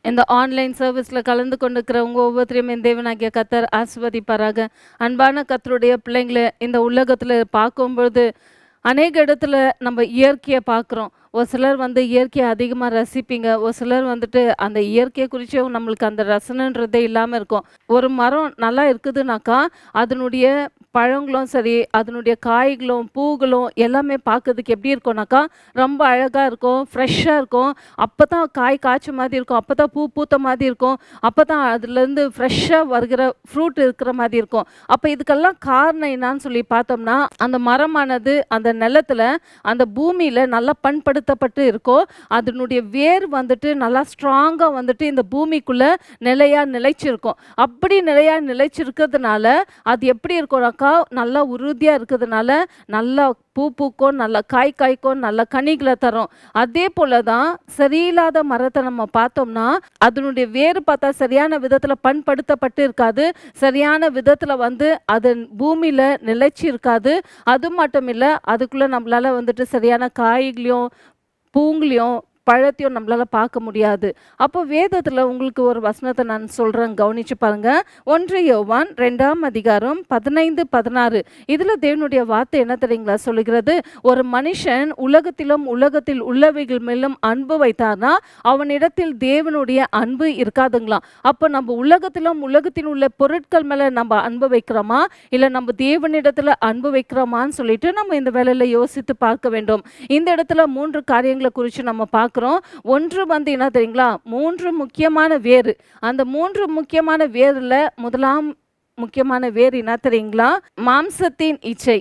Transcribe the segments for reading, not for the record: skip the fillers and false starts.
இந்த ஆன்லைன் சர்வீஸ்ல கலந்து கொண்டிருக்கிறவங்க ஒவ்வொருத்தரையும் என் தேவனாகிய கர்த்தர் ஆசீர்வதிப்பாராக. அன்பான கர்த்தருடைய பிள்ளைங்கள இந்த உலகத்துல பார்க்கும்பொழுது, அநேக இடத்துல நம்ம இயற்கைய பார்க்குறோம். ஒரு சிலர் வந்து இயற்கைய அதிகமா ரசிப்பீங்க. ஒரு சிலர் வந்துட்டு அந்த இயற்கைய குறிச்சும் நம்மளுக்கு அந்த ரசனைன்றதே இல்லாம இருக்கும். ஒரு மரம் நல்லா இருக்குதுனாக்கா, அதனுடைய பழங்களும் சரி, அதனுடைய காய்களும், பூக்களும் எல்லாமே பார்க்கறதுக்கு எப்படி இருக்கும்னாக்கா, ரொம்ப அழகா இருக்கும், ஃப்ரெஷ்ஷா இருக்கும். அப்பதான் காய் காய்ச்ச மாதிரி இருக்கும். அப்பதான் பூ பூத்த மாதிரி இருக்கும். அப்பதான் அதுலேருந்து ஃப்ரெஷ்ஷா வருகிற ஃப்ரூட் இருக்கிற மாதிரி இருக்கும். அப்ப இதுக்கெல்லாம் காரணம் என்னான்னு சொல்லி பார்த்தோம்னா, அந்த மரமானது அந்த நிலத்துல, அந்த பூமியில நல்லா பண்படுத்தப்பட்டு இருக்கும். அதனுடைய வேர் வந்துட்டு நல்லா ஸ்ட்ராங்கா வந்துட்டு இந்த பூமிக்குள்ள நிலையா நிலைச்சிருக்கும். அப்படி நிலையா நிலைச்சிருக்கிறதுனால, அது எப்படி இருக்கும்னாக்கா, நல்லா உறுதியா இருக்கிறதுனால, நல்லா பூ பூக்கும், நல்லா காய் காய்க்கும், நல்ல கனிகள தரும். அதே போல தான் சரியில்லாத மரத்த நம்ம பார்த்தோம்னா, அதனுடைய வேர் பார்த்தா சரியான விதத்துல பண்படுத்தப்பட்டு இருக்காது. சரியான விதத்துல வந்து அது பூமியில நிலைச்சு இருக்காது. அது மட்டும் இல்ல, அதுக்குள்ள நம்மளால வந்துட்டு சரியான காய்களையும், பூங்களையும், பழத்தையும் நம்மளால பார்க்க முடியாது. அப்போ வேதத்துல உங்களுக்கு ஒரு வசனத்த நான் சொல்றேன், கவனிச்சு பாருங்க. 1 யோவான் 2ஆம் அதிகாரம் 15, 16 இதுல தேவனுடைய வார்த்தை என்ன தெரியுங்களா சொல்லுகிறது? ஒரு மனுஷன் உலகத்திலும் உலகத்தில் உள்ளவைகள் மேலும் அன்பு வைத்தார்னா, அவனிடத்தில் தேவனுடைய அன்பு இருக்காதுங்களாம். அப்போ நம்ம உலகத்திலும் உலகத்தில் உள்ள பொருட்கள் மேல நம்ம அன்பு வைக்கிறோமா? இல்ல நம்ம தேவனிடத்துல அன்பு வைக்கிறோமான்னு சொல்லிட்டு நம்ம இந்த வேளையில யோசித்து பார்க்க வேண்டும். இந்த இடத்துல 3 காரியங்கள குறிச்சு நம்ம பார்க்கிறோம். ஒன்று வந்து என்ன தெரியுங்களா? 3 முக்கியமான வேரு. அந்த 3 முக்கியமான வேர்ல முதலாம் முக்கியமான வேர் என்ன தெரியுங்களா? மாம்சத்தின் இச்சை.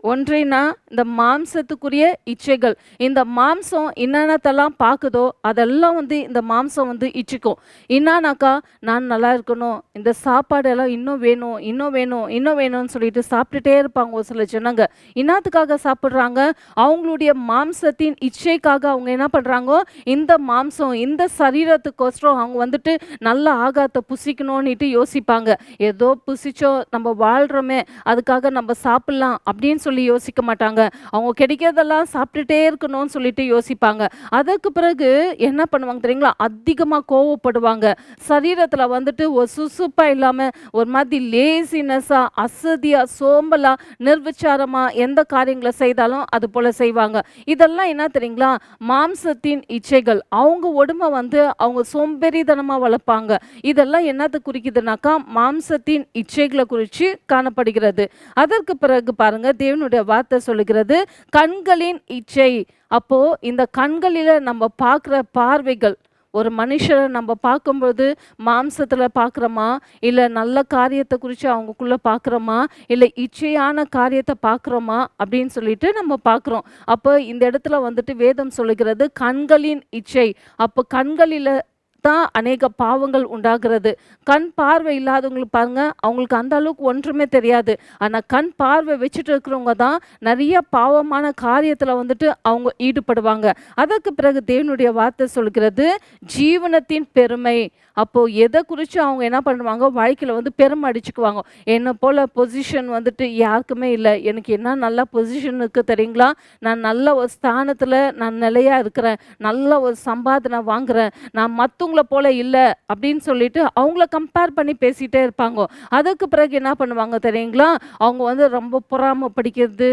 ஒன்றினா இந்த மாம்சத்துக்குரிய இச்சைகள். இந்த மாம்சம் என்னென்னத்தெல்லாம் பார்க்குதோ அதெல்லாம் வந்து இந்த மாம்சம் வந்து இச்சிக்கும். என்னானாக்கா, நான் நல்லா இருக்கணும், இந்த சாப்பாடு எல்லாம் இன்னும் வேணும், இன்னும் வேணும், இன்னும் வேணும்னு சொல்லிட்டு சாப்பிட்டுட்டே இருப்பாங்க ஒரு சில ஜனங்க. என்னத்துக்காக சாப்பிட்றாங்க? அவங்களுடைய மாம்சத்தின் இச்சைக்காக அவங்க என்ன பண்ணுறாங்கோ, இந்த மாம்சம் இந்த சரீரத்துக்கோசரம் அவங்க வந்துட்டு நல்ல ஆகாரத்தை புசிக்கணும்னுட்டு யோசிப்பாங்க. ஏதோ புசிச்சோம் நம்ம வாழ்கிறோமே, அதுக்காக நம்ம சாப்பிட்லாம் அப்படின்னு சொல்லி யோசிக்க மாட்டாங்க. அவங்க கிடைக்கிறதெல்லாம் சாப்பிட்டுட்டே இருக்கணும்னு சொல்லிட்டு யோசிப்பாங்க. அதற்கு பிறகு என்ன பண்ணுவாங்க தெரியுங்களா? அதிகமா கோவப்படுவாங்க. சரீரத்துல வந்துட்டு ஒரு சுசுப்பா இல்லாம ஒரு மாதிரி லேசினஸா, அசதியா, சோம்பலா, நிர்விச்சாரமா எந்த காரியங்களை செய்தாலும் அது போல செய்வாங்க. இதெல்லாம் என்ன தெரியுங்களா? மாம்சத்தின் இச்சைகள். அவங்க உடம்ப வந்து அவங்க சோம்பேறித்தனமா வளர்ப்பாங்க. இதெல்லாம் என்னத்தை குறிக்குதுனாக்கா, மாம்சத்தின் இச்சைகளை குறித்து காணப்படுகிறது. அதற்கு பிறகு பாருங்க, தேவனுடைய வார்த்தை சொல்லுகிறது கண்களின் இச்சை. அப்போ இந்த கண்களில நம்ம பார்க்குற பார்வைகள், ஒரு மனுஷரை நம்ம பார்க்கும்போது மாம்சத்துல பார்க்குறோமா, இல்ல நல்ல காரியத்தை குறித்து அவங்களுக்குள்ள பார்க்குறோமா, இல்லை இச்சையான காரியத்தை பார்க்குறோமா அப்படின்னு சொல்லிட்டு நம்ம பார்க்குறோம். அப்போ இந்த இடத்துல வந்துட்டு வேதம் சொல்லுகிறது கண்களின் இச்சை. அப்போ கண்களில தான் அநேக பாவங்கள் உண்டாகிறது. கண் பார்வை இல்லாதவங்களுக்கு பாருங்க, அவங்களுக்கு அந்த அளவுக்கு ஒன்றுமே தெரியாது. ஆனா கண் பார்வை வச்சுட்டு இருக்கிறவங்க தான் நிறைய பாவமான காரியத்துல வந்துட்டு அவங்க ஈடுபடுவாங்க. அதற்கு பிறகு தேவனுடைய வார்த்தை சொல்கிறது ஜீவனத்தின் பெருமை. அப்போ எதை குறித்து அவங்க என்ன பண்ணுவாங்க, வாழ்க்கையில வந்து பெருமை அடிச்சுக்குவாங்க. என்னை போல பொசிஷன் வந்துட்டு யாருக்குமே இல்லை. எனக்கு என்ன நல்ல பொசிஷன் இருக்கு தெரியுங்களா? நான் நல்ல ஒரு ஸ்தானத்துல நான் நிலையா இருக்கிறேன், நல்ல ஒரு சம்பாதனை வாங்குறேன், நான் மற்றவங்கள போல இல்லை அப்படின்னு சொல்லிட்டு அவங்கள கம்பேர் பண்ணி பேசிட்டே இருப்பாங்க. அதுக்கு பிறகு என்ன பண்ணுவாங்க தெரியுங்களா? அவங்க வந்து ரொம்ப பொறாமை படிக்கிறது,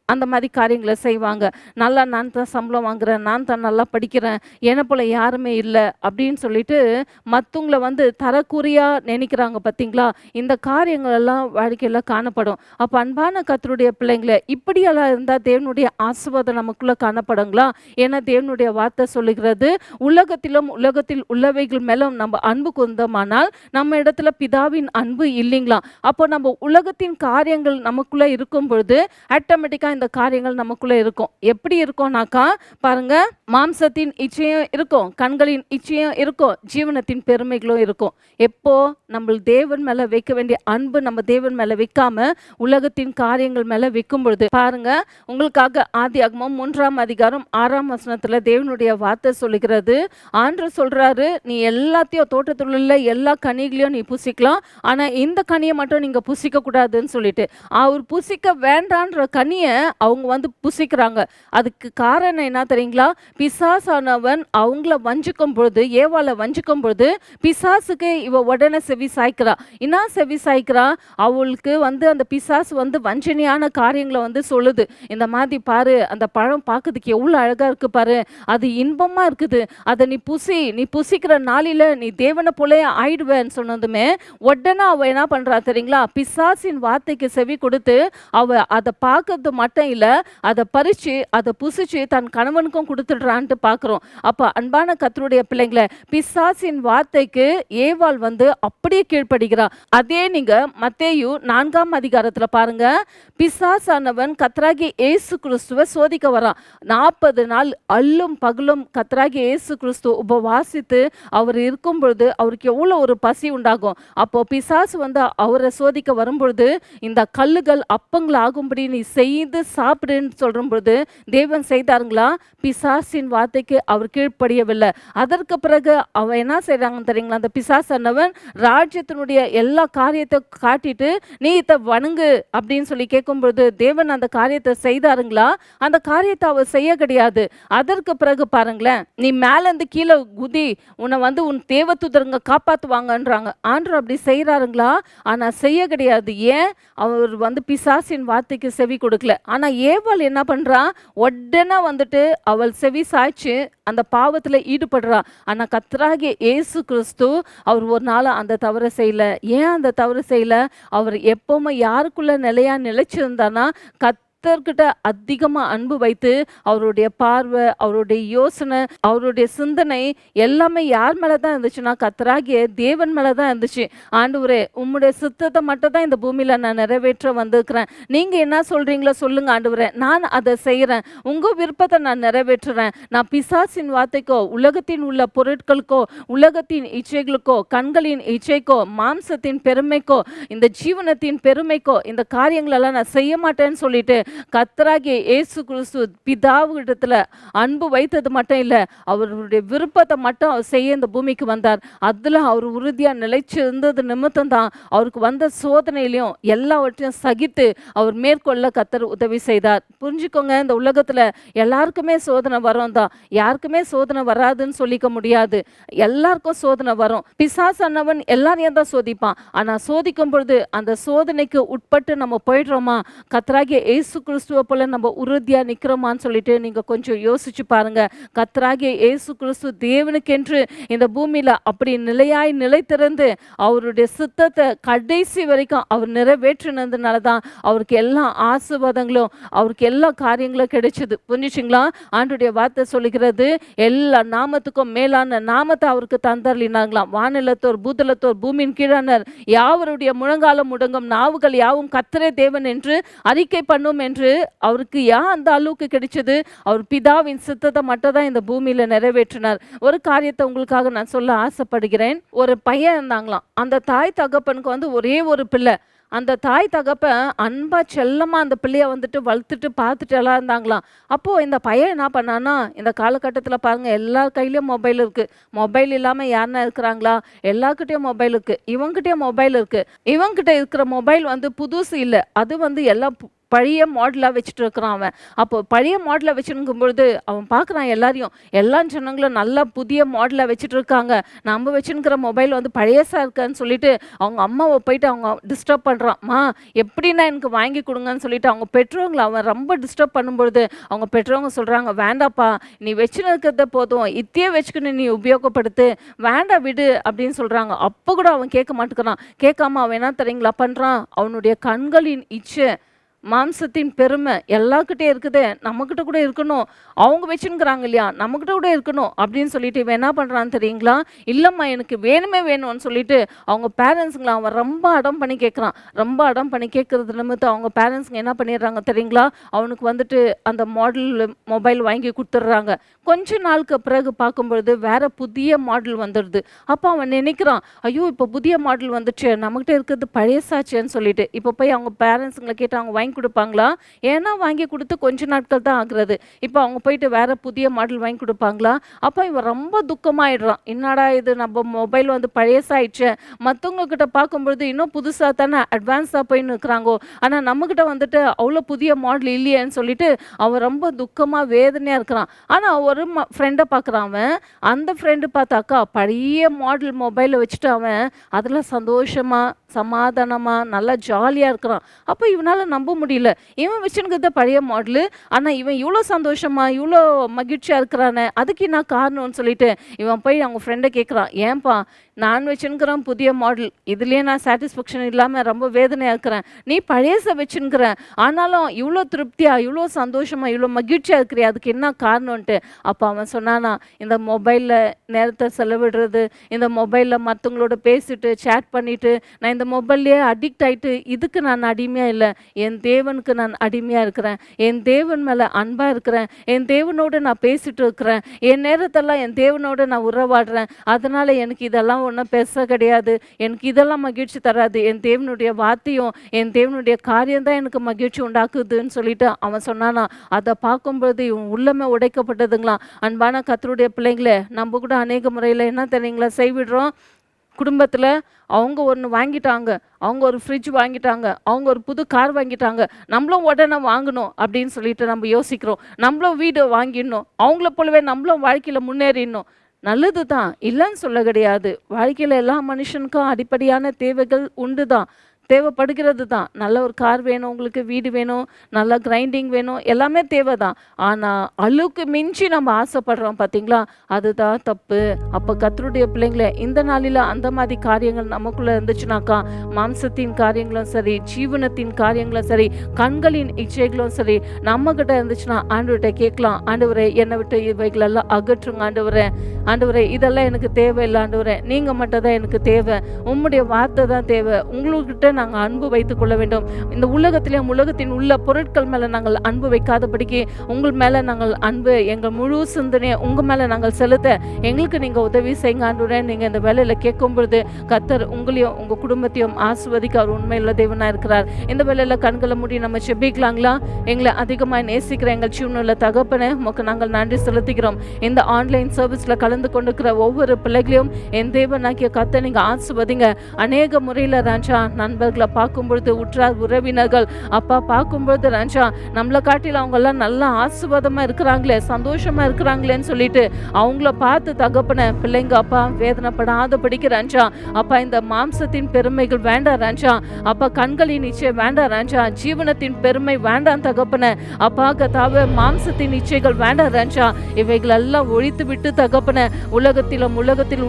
அந்த மாதிரி காரியங்களை செய்வாங்க. நல்லா நான் தான் சம்பளம் வாங்குறேன், நான் தான் நல்லா படிக்கிறேன், என்னை போல யாருமே இல்லை அப்படின்னு சொல்லிட்டு மற்றவங்கள வந்து தரக்குறையா நினைக்கிறாங்க. பார்த்தீங்களா? இந்த காரியங்கள் எல்லாம் வாழ்க்கையில் காணப்படும். அப்போ அன்பான கர்த்தருடைய பிள்ளைங்களே, இப்படியெல்லாம் இருந்தால் தேவனுடைய ஆசீர்வாதம் நமக்குள்ள காணப்படுங்களா? ஏன்னா தேவனுடைய வார்த்தை சொல்லுகிறது உலகத்திலும் உலகத்தில் உள்ளவைகள் மேலும் நம்ம அன்பு கொண்டோமானால் நம்ம இடத்துல பிதாவின் அன்பு இல்லைங்களா? அப்போ நம்ம உலகத்தின் காரியங்கள் நமக்குள்ள இருக்கும் பொழுது ஆட்டோமேட்டிக்கா இந்த காரியங்கள் நமக்குள்ள இருக்கும். எப்படி இருக்கும்னாக்கா பாருங்க, மாம்சத்தின் இச்சையும் இருக்கும், கண்களின் இச்சையும் இருக்கும், ஜீவனத்தின் பெருமைகளும் இருக்கும். எப்போ நம்ம தேவன் மேல வைக்க வேண்டிய அன்பு நம்ம தேவன் மேல வைக்காம உலகத்தின் காரியங்கள் மேல வைக்கும் பொழுது பாருங்க, உங்களுக்காக ஆதியாகமம் 3ஆம் அதிகாரம் 6ஆம் வசனத்துல தேவனுடைய வார்த்தை சொல்லுகிறது. ஆண்டவர் சொல்றாரு, நீ எல்லாத்தையும் தோட்டத்தில் உள்ள எல்லா கனிகளையும் நீ புசிக்கலாம், ஆனா இந்த கனியை மட்டும் நீங்க புசிக்க கூடாதுன்னு சொல்லிட்டு. அவர் புசிக்க வேண்டான்ற கனியை அவங்க வந்து புசிக்கிறாங்க. அதுக்கு காரணம் என்ன தெரியுங்களா? பிசாசானவன் அவங்கள வஞ்சிக்கும் பொழுது, ஏவாள வஞ்சிக்கும் பொழுது, பிசாசுக்கு இவ உடனே செவி சாய்க்கிறா. என்ன செவி சாய்க்கிறா? அவளுக்கு வந்து அந்த பிசாசு வந்து வஞ்சனையான காரியங்கள வந்து சொல்லுது. இந்த மாதிரி பாரு, அந்த பழம் பார்க்கறதுக்கு எவ்வளோ அழகா இருக்கு பாரு, அது இன்பமா இருக்குது. அத நீ புசி, நீ புசிக்கிற நாளில நீ தேவன போலயே ஆயிடுவேன்னு சொன்னதுமே, உடனே அவ என்ன பண்றா தெரியுங்களா? பிசாசின் வார்த்தைக்கு செவி கொடுத்து, அவ அத பார்க்கறது மட்டும் இல்ல, அத பறிச்சு, அத புசிச்சு தன் கணவனுக்கும் குடுத்துடுறான்ட்டு பார்க்கிறோம். அப்ப அன்பான கர்த்தருடைய பிள்ளைங்களே, பிசாசின் வார்த்தைக்கு ஏவாள் வந்து அப்படியே கீழ்ப்படிகிறா. அதே நீங்க மத்தேயு 4ஆம் அதிகாரத்துல பாருங்க, பிசாசானவன் கர்த்தராகிய இயேசு கிறிஸ்துவ சோதிக்க வரான். 40 நாள் அல்லும் பகலும் கர்த்தராகிய இயேசு கிறிஸ்து உபவாசித்து அவர் இருக்கும் பொழுது அவருக்கு எவ்வளோ ஒரு பசி உண்டாகும். அப்போ பிசாசு வந்து அவரை சோதிக்க வரும்பொழுது, இந்த கல்லுகள் அப்பங்கள் ஆகும்படி நீ செய்து சாப்பிடுன்னு சொல்லும் பொழுது தேவன் செய்தாருங்களா? பிசாசின் வார்த்தைக்கு அவர் கீழ்ப்படியவில்லை. அதற்கு பிறகு அவன் என்ன செய்றாங்கன்னு தெரியுங்களா? அந்த பிசாசானவன் ராஜ்யத்தினுடைய எல்லா காரியத்தை காட்டிட்டு நீ இதை வணங்கு அப்படின்னு சொல்லி கேட்கும் பொழுது தேவன் அந்த காரியத்தை செய்தாருங்களா? அந்த காரியத்தை அவர் செய்ய கிடையாது. அதற்கு பிறகு பாருங்களேன், நீ மேலேருந்து கீழே குதி, உன்னை வந்து உன் தேவதூதருங்க காப்பாற்றுவாங்கன்றாங்க. ஆண்டவர் அப்படி செய்கிறாருங்களா? ஆனால் செய்ய கிடையாது. ஏன்? அவர் வந்து பிசாசின் வார்த்தைக்கு செவி கொடுக்கல. ஆனால் ஏவாள் என்ன பண்ணுறா? உடனே வந்துட்டு அவள் செவி சாய்ச்சி அந்த பாவத்தில் ஈடுபடுறா. ஆனால் கர்த்தராகிய இயேசு கிறிஸ்து அவர் ஒரு நாள் அந்த தவறை செய்யல. ஏன் அந்த தவறு செய்யல? அவர் எப்பவுமே யாருக்குள்ள நிலையா நிலைச்சிருந்தானா, கர்த்தர்கிட்ட அதிகமா அன்பு வைத்து அவருடைய பார்வை, அவருடைய யோசனை, அவருடைய சிந்தனை எல்லாமே யார் மேல தான் இருந்துச்சுன்னா, கர்த்தராகிய தேவன் மேல தான் இருந்துச்சு. ஆண்டவரே, உம்முடைய சித்தத்தை மட்டும் தான் இந்த பூமியில நான் நிறைவேற்ற வந்திருக்கிறேன். நீங்க என்ன சொல்றீங்களோ சொல்லுங்க ஆண்டவரே, நான் அதை செய்யறேன். உங்க விருப்பத்தை நான் நிறைவேற்றுறேன். நான் பிசாசின் வார்த்தைக்கோ, உலகத்தின் உள்ள பொருட்களுக்கோ, உலகத்தின் இச்சைகளுக்கோ, கண்களின் இச்சைக்கோ, மாம்சத்தின் பெருமைக்கோ, இந்த ஜீவனத்தின் பெருமைக்கோ இந்த காரியங்களெல்லாம் நான் செய்ய மாட்டேன்னு சொல்லிட்டு கர்த்தராகிய இயேசு கிறிஸ்து பிதாவிடத்துல அன்பு வைத்தது மட்டும் இல்ல, அவருடைய விருப்பத்தை மட்டும் அவர் செய்ய இந்த பூமிக்கு வந்தார். அதுல அவர் உறுதியா நிலைச்சு இருந்தது நிமித்தம் தான் அவருக்கு வந்த சோதனையிலையும் எல்லாவற்றையும் சகித்து அவர் மேற்கொள்ள கர்த்தர் உதவி செய்தார். புரிஞ்சுக்கோங்க, இந்த உலகத்துல எல்லாருக்குமே சோதனை வரும் தான். யாருக்குமே சோதனை வராதுன்னு சொல்லிக்க முடியாது. எல்லாருக்கும் சோதனை வரும். பிசாசானவன் எல்லாரையும் தான் சோதிப்பான். ஆனா சோதிக்கும் பொழுது அந்த சோதனைக்கு உட்பட்டு நம்ம போயிடுறோமா, கர்த்தராகிய இயேசு கிறிஸ்துவை போல நம்ம உறுதியா நிக்கிறோமான்னு சொல்லிட்டு நீங்க கொஞ்சம் யோசிச்சு பாருங்க. கர்த்தராகிய இயேசு கிறிஸ்து தேவனுக்கென்று இந்த பூமியில அப்படி நிலையாய் நிலைத்திருந்து அவருடைய சித்தத்தை கடைசி வரைக்கும் அவர் நிறைவேற்றினதுனால தான் அவருக்கு எல்லா ஆசீர்வாதங்களும், அவருக்கு எல்லா காரியங்களும் கிடைச்சது. புரிஞ்சுச்சுங்களா? ஆண்டுடைய வார்த்தை சொல்லுகிறது, எல்லா நாமத்துக்கும் மேலான நாமத்தை அவருக்கு தந்தர்லினாங்களாம். வானிலத்தோர் பூதலத்தோர் பூமியின் கீழானர் யாவருடைய முழங்காலம் முடங்கும், நாவுகள் யாவும் கர்த்தரே தேவன் என்று அறிக்கை பண்ணும் என்று அவருக்கு அந்த அளவுக்கு கிடைச்சது. அவர் பிதாவின் சித்தத்தை மட்டும் தான் இந்த பூமியில நிறைவேற்றினார். ஒரு காரியத்தை உங்களுக்காக நான் சொல்ல ஆசைப்படுகிறேன். ஒரு பையன் இருந்தாங்களாம். அந்த தாய் தகப்பனுக்கு வந்து ஒரே ஒரு பிள்ளை. அந்த தாய் தகப்பன் அன்பா செல்லமா அந்த பிள்ளைய வந்துட்டு வளர்த்துட்டு பார்த்துட்டு எல்லாம் இருந்தாங்களாம். அப்போ இந்த பையன் என்ன பண்ணானா, இந்த காலகட்டத்தில் பாருங்க எல்லார் கையிலயும் மொபைல் இருக்கு. மொபைல் இல்லாம யாருன்னா இருக்கிறாங்களா? எல்லார்கிட்டயும் மொபைல் இருக்கு. இவங்கிட்டயும் மொபைல் இருக்கு. இவங்கிட்ட இருக்கிற மொபைல் வந்து புதுசு இல்லை, அது வந்து எல்லாம் பழைய மாடலாக வச்சுட்டு இருக்கிறான் அவன். அப்போ பழைய மாடலாக வச்சுருக்கும் பொழுது அவன் பார்க்குறான் எல்லாரையும், எல்லா ஜனங்களும் நல்லா புதிய மாடலாக வச்சுட்டு இருக்காங்க. நம்ம வச்சுருக்கிற மொபைல் வந்து பழையசா இருக்கான்னு சொல்லிட்டு அவங்க அம்மாவை போயிட்டு அவங்க டிஸ்டர்ப் பண்ணுறான். எப்படின்னா எனக்கு வாங்கி கொடுங்கன்னு சொல்லிட்டு அவங்க பெற்றவங்களை அவன் ரொம்ப டிஸ்டர்ப் பண்ணும்பொழுது அவங்க பெற்றவங்க சொல்கிறாங்க, வேண்டாப்பா நீ வச்சுன்னு இருக்கிறத போதும், இத்தையே வச்சுக்கின்னு நீ உபயோகப்படுத்து, வேண்டாம் விடு அப்படின்னு சொல்கிறாங்க. அப்போ கூட அவன் கேட்க மாட்டேங்கிறான். கேட்காம அவன் என்ன தெரியுங்களா பண்ணுறான்? அவனுடைய கண்களின் இச்சை, மாம்சத்தின் பெருமை எல்லார்கிட்டே இருக்குது, நம்மக்கிட்ட கூட இருக்கணும், அவங்க வச்சுருக்கிறாங்க இல்லையா, நம்மக்கிட்ட கூட இருக்கணும் அப்படின்னு சொல்லிட்டு இவன் என்ன பண்ணுறான்னு தெரியுங்களா? இல்லைம்மா எனக்கு வேணுமே வேணும்னு சொல்லிட்டு அவங்க பேரண்ட்ஸுங்களை அவன் ரொம்ப அடம் பண்ணி கேட்குறான். ரொம்ப அடம் பண்ணி கேட்குறது நிமித்தம் அவங்க பேரண்ட்ஸுங்க என்ன பண்ணிடுறாங்க தெரியுங்களா? அவனுக்கு வந்துட்டு அந்த மாடல் மொபைல் வாங்கி கொடுத்துட்றாங்க. கொஞ்ச நாளுக்கு பிறகு பார்க்கும்பொழுது வேற புதிய மாடல் வந்துடுது. அப்ப அவன் நினைக்கிறான், ஐயோ! இப்போ புதிய மாடல் வந்துச்சே, நம்மகிட்ட இருக்கிறது பழசாச்சேன்னு சொல்லிட்டு. இப்போ போய் அவங்க பேரண்ட்ஸுங்கள கேட்டா அவங்க வாங்கி குடுப்பாங்களா? ஏன்னா வாங்கி குடுத்து கொஞ்ச நாட்கள் தான் ஆகுறது. இப்போ அவங்க போயிட்டு வேற புதிய மாடல் வாங்கி குடுப்பாங்களா? அப்ப இவன் ரொம்ப துக்கமாயிடுறான். என்னடா இது நம்ம மொபைல் வந்து பழசாயிடுச்சே. மத்தவங்க கிட்ட பார்க்கும்பொழுது இன்னும் புதுசா தானே அட்வான்ஸா போயின்னு இருக்கிறாங்கோ. ஆனா நம்மகிட்ட வந்துட்டு அவ்வளோ புதிய மாடல் இல்லையேன்னு சொல்லிட்டு அவன் ரொம்ப துக்கமா, வேதனையா இருக்கிறான். ஆனா ஒரு ஃப்ரெண்ட பார்க்குறான் அவன். அந்த ஃப்ரெண்டு பார்த்தாக்கா பழைய மாடல் மொபைல வச்சுட்டு அவன் அதில சந்தோஷமா, சமாதானமா, நல்லா ஜாலியா இருக்கிறான். அப்ப இவனால நம்ப முடியல. இவன் வச்சுன்னுருக்கிறது பழைய மாடலு. ஆனா இவன் இவ்ளோ சந்தோஷமா, இவ்ளோ மகிழ்ச்சியா இருக்கிறானே, அதுக்கு என்ன காரணம்னு சொல்லிட்டு இவன் போய் அவங்க ஃப்ரெண்ட கேட்குறான். ஏன்பா நான் வச்சுன்னுக்கிறேன் புதிய மாடல். இதுலயே நான் சாட்டிஸ்ஃபேக்ஷன் இல்லாம ரொம்ப வேதனையா இருக்கிறேன். நீ பழையச வச்சுன்னுக்கிற. ஆனாலும் இவ்ளோ திருப்தியா, இவ்ளோ சந்தோஷமா, இவ்ளோ மகிழ்ச்சியா இருக்கிறியே அதுக்கு என்ன காரணம்ன்ட்டு. அப்ப அவன் சொன்னானா, இந்த மொபைல்ல நேரத்த செலவிடுறது, இந்த மொபைல்ல மத்தவங்களோட பேசிட்டு, சேட் பண்ணிட்டு, நான் இந்த மொபைல்லயே அடிக்ட் ஆயிட்டு, இதுக்கு நான் அடிமையா இல்ல. என் தேவனுக்கு நான் அடிமையா இருக்கிறேன். என் தேவன் மேல அன்பா இருக்கிறேன். என் தேவனோட நான் பேசிட்டு இருக்கிறேன். என் நேரத்தெல்லாம் என் தேவனோட நான் உறவாடுறேன். அதனால எனக்கு இதெல்லாம் ஒண்ணும் பெருசா கிடையாது. எனக்கு இதெல்லாம் மகிழ்ச்சி தராது. என் தேவனுடைய வார்த்தையும், என் தேவனுடைய காரியம் தான் எனக்கு மகிழ்ச்சி உண்டாக்குதுன்னு சொல்லிட்டு அவன் சொன்னானாம். அத பார்க்கும்பொழுது இவன் உள்ளமே உடைக்கப்பட்டதுங்களாம். அன்பான கர்த்தருடைய பிள்ளைங்களே, நம்ம கூட அநேக முறையில என்ன தெரியுங்களா செய்விடுறோம்? குடும்பத்துல அவங்க ஒண்ணு வாங்கிட்டாங்க. அவங்க ஒரு ஃப்ரிட்ஜ் வாங்கிட்டாங்க. அவங்க ஒரு புது கார் வாங்கிட்டாங்க. நம்மளும் உடனே வாங்கணும் அப்படின்னு சொல்லிட்டு நம்ம யோசிக்கிறோம். நம்மளும் வீடு வாங்கிடணும். அவங்கள போலவே நம்மளும் வாழ்க்கையில முன்னேறிடணும். நல்லது தான், இல்லைன்னு சொல்ல கிடையாது. வாழ்க்கையில எல்லா மனுஷனுக்கும் அடிப்படையான தேவைகள் உண்டு தான். தேவைப்படுகிறது தான். நல்ல ஒரு கார் வேணும், உங்களுக்கு வீடு வேணும், நல்ல கிரைண்டிங் வேணும், எல்லாமே தேவை தான். ஆனா அளவுக்கு மிஞ்சி நம்ம ஆசைப்படுறோம் பார்த்தீங்களா? அதுதான் தப்பு. அப்ப கர்த்தருடைய பிள்ளைங்களே, இந்த நாளில அந்த மாதிரி காரியங்கள் நமக்குள்ள இருந்துச்சுனாக்கா, மாம்சத்தின் காரியங்களும் சரி, ஜீவனத்தின் காரியங்களும் சரி, கண்களின் இச்சைகளும் சரி, நம்மகிட்ட இருந்துச்சுன்னா ஆண்டவர்கிட்ட கேட்கலாம். ஆண்டவரே, என்னை விட்டு இவைகளெல்லாம் அகற்றுங்க ஆண்டவரே. ஆண்டவரே, இதெல்லாம் எனக்கு தேவையில்லை ஆண்டவரே. நீங்க மட்டும் தான் எனக்கு தேவை. உம்முடைய வார்த்தை தான் தேவை. உங்கள்கிட்ட நாங்கள் அன்பு வைத்துக் கொள்ள வேண்டும். இந்த உலகத்திலேயும் உலகத்தின் உள்ள பொருட்கள் மேல நாங்கள் அன்பு வைக்காதபடிக்கு உங்கள் மேல நாங்கள் அன்பு, எங்கள் முழு சிந்தனையை உங்க மேல நாங்கள் செலுத்த எங்களுக்கு நீங்க உதவி செய்யுங்க ஆண்டவரே. நீங்க இந்த வேலையில கேட்கும் பொழுது கர்த்தர் உங்களையும் உங்க குடும்பத்தையும் ஆசீர்வதிக்க அவர் உண்மையுள்ள தேவனா இருக்கிறார். இந்த வேலையில கண்களை மூடி நம்ம செபிக்கலாங்களா? எங்களை அதிகமாக நேசிக்கிற எங்கள் ஜீவனுள்ள தகப்பனே, உமக்கு நாங்கள் நன்றி செலுத்துகிறோம். இந்த ஆன்லைன் சர்வீஸ்ல கலந்து கொண்டிருக்கிற ஒவ்வொரு பிள்ளைகளையும் என் தேவனாகிய கர்த்தர் நீங்க ஆசீர்வதிங்க. அநேக முறையில ராஜா நண்பர்களை பார்க்கும் பொழுது, உற்றார் உறவினர்கள் அப்பா பார்க்கும் பொழுது ராஜா நம்மளை காட்டில அவங்க எல்லாம் நல்லா ஆசீர்வாதமா இருக்கிறாங்களே, சந்தோஷமா இருக்கிறாங்களேன்னு சொல்லிட்டு அவங்கள பார்த்து தகப்பன பிள்ளைங்க அப்பா வேதனைப்படாத படிக்கிறான்ச்சா. அப்பா இந்த மாம்சத்தின் பெருமைகள் வேண்டாம் ராஜா. அப்பா கண்களின் இச்சை வேண்டாம் ராஜா. ஜீவனத்தின் பெருமை வேண்டாம் தகப்பன. அப்பா கதாவ மாம்சத்தின் இச்சைகள் வேண்டாம் ராஜா. இவைகள் எல்லாம் ஒழித்து விட்டு தகப்பன உலகத்தில்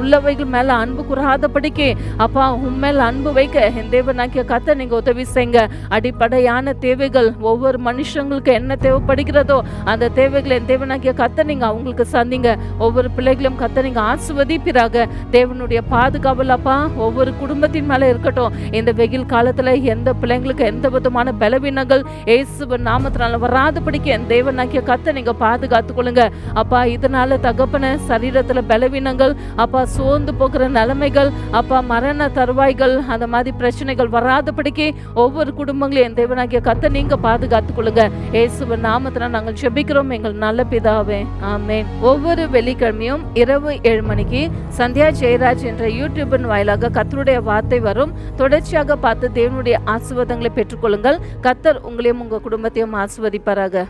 உள்ளவைகள் மேல அன்பு கூறாத படிக்க அப்பா உண்மையில அன்பு வைக்க என் தேவனாகிய கர்த்தர் நீங்க உதவி செய்யுங்க. அடிப்படையான தேவைகள் ஒவ்வொரு மனுஷங்களுக்கு என்ன தேவைப்படுகிறதோ அந்த தேவைகளை என் தேவனாகிய கர்த்தர் நீங்க அவங்களுக்கு சந்திங்க. ஒவ்வொரு பிள்ளைகளும் கர்த்தர் நீங்க ஆசீர்வதிப்பீராக. தேவனுடைய பாதுகாவல் அப்பா ஒவ்வொரு குடும்பத்தின் மேல இருக்கட்டும். இந்த வெயில் காலத்துல எந்த பிள்ளைங்களுக்கு எந்த விதமான பலவீனங்கள் இயேசுவின் நாமத்தினால வராதபடிக்கு என் தேவனாகிய கர்த்தர் நீங்க பாதுகாத்துக் கொள்ளுங்க அப்பா. இதனால தகப்பன சரீரத்துல பலவீனங்கள் அப்பா, சோர்ந்து போகிற நிலைமைகள் அப்பா, மரண தருவாய்கள், அந்த மாதிரி பிரச்சனைகள் வராதபடிக்கு ஒவ்வொரு குடும்பங்களையும் என் தேவனாகிய கர்த்தர் நீங்க பாதுகாத்துக் கொள்ளுங்க. இயேசுவின் நாமத்தினால நாங்கள் ஜெபிக்கிறோம் எங்கள் நல்ல பிதாவே, ஆமென். ஒவ்வொரு வெள்ளிக்கிழமையும் இரவு 7 மணிக்கு சந்தியா ஜெயராஜ் என்ற யூடியூபின் வாயிலாக கர்த்தருடைய வார்த்தை வரும். தொடர்ச்சியாக பார்த்து தேவனுடைய ஆசீர்வாதங்களை பெற்றுக்கொள்ளுங்கள். கர்த்தர் உங்களையும் உங்க குடும்பத்தையும் ஆசீர்வதிப்பாராக.